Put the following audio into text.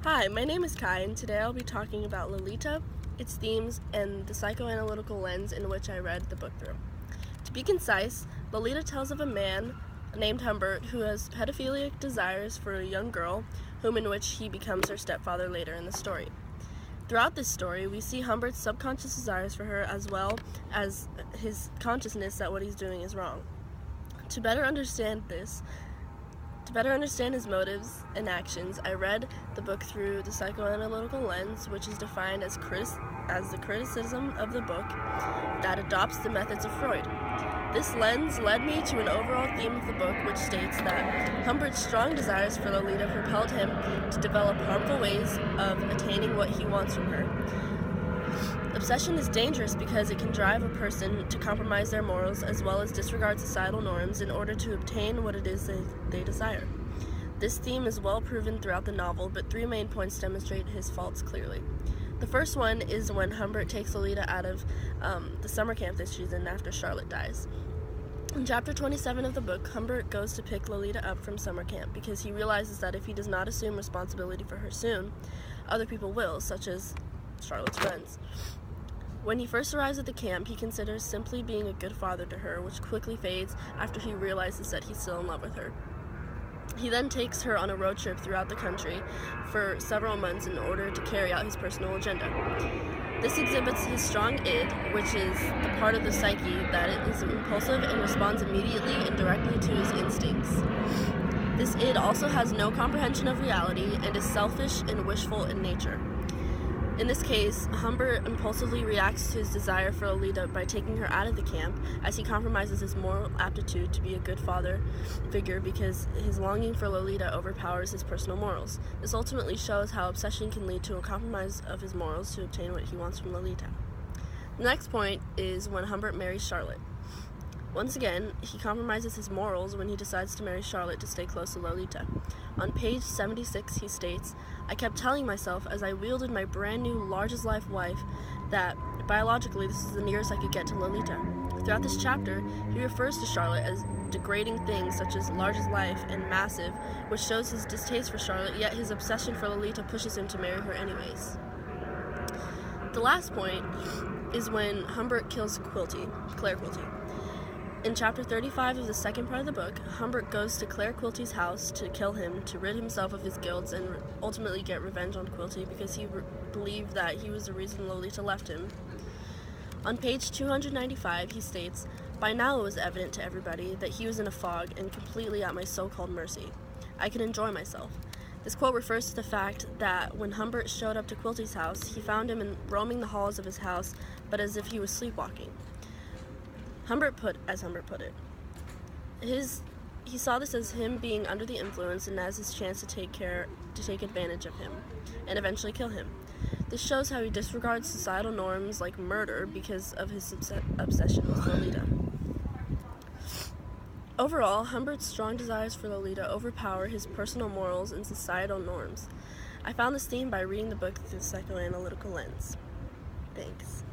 Hi, my name is Kai, and today I'll be talking about Lolita, its themes, and the psychoanalytical lens in which I read the book through. To be concise, Lolita tells of a man named Humbert who has pedophilic desires for a young girl, in which he becomes her stepfather later in the story. Throughout this story, we see Humbert's subconscious desires for her as well as his consciousness that what he's doing is wrong. To better understand his motives and actions, I read the book through the psychoanalytical lens, which is defined as the criticism of the book that adopts the methods of Freud. This lens led me to an overall theme of the book, which states that Humbert's strong desires for Lolita propelled him to develop harmful ways of attaining what he wants from her. Obsession is dangerous because it can drive a person to compromise their morals as well as disregard societal norms in order to obtain what it is they desire. This theme is well proven throughout the novel, but three main points demonstrate his faults clearly. The first one is when Humbert takes Lolita out of the summer camp that she's in after Charlotte dies. In chapter 27 of the book, Humbert goes to pick Lolita up from summer camp because he realizes that if he does not assume responsibility for her soon, other people will, such as Charlotte's friends. When he first arrives at the camp, he considers simply being a good father to her, which quickly fades after he realizes that he's still in love with her. He then takes her on a road trip throughout the country for several months in order to carry out his personal agenda. This exhibits his strong id, which is the part of the psyche that is impulsive and responds immediately and directly to his instincts. This id also has no comprehension of reality and is selfish and wishful in nature. In this case, Humbert impulsively reacts to his desire for Lolita by taking her out of the camp, as he compromises his moral aptitude to be a good father figure because his longing for Lolita overpowers his personal morals. This ultimately shows how obsession can lead to a compromise of his morals to obtain what he wants from Lolita. The next point is when Humbert marries Charlotte. Once again, he compromises his morals when he decides to marry Charlotte to stay close to Lolita. On page 76, he states, "I kept telling myself as I wielded my brand new large-as-life wife that, biologically, this is the nearest I could get to Lolita." Throughout this chapter, he refers to Charlotte as degrading things such as large-as-life and massive, which shows his distaste for Charlotte, yet his obsession for Lolita pushes him to marry her anyways. The last point is when Humbert kills Claire Quilty. In chapter 35 of the second part of the book, Humbert goes to Claire Quilty's house to kill him, to rid himself of his guilt and ultimately get revenge on Quilty because he believed that he was the reason Lolita left him. On page 295, he states, "By now it was evident to everybody that he was in a fog and completely at my so-called mercy. I could enjoy myself." This quote refers to the fact that when Humbert showed up to Quilty's house, he found him roaming the halls of his house, but as if he was sleepwalking. Humbert put it. He saw this as him being under the influence and as his chance to take advantage of him, and eventually kill him. This shows how he disregards societal norms like murder because of his obsession with Lolita. Overall, Humbert's strong desires for Lolita overpower his personal morals and societal norms. I found this theme by reading the book through the psychoanalytical lens. Thanks.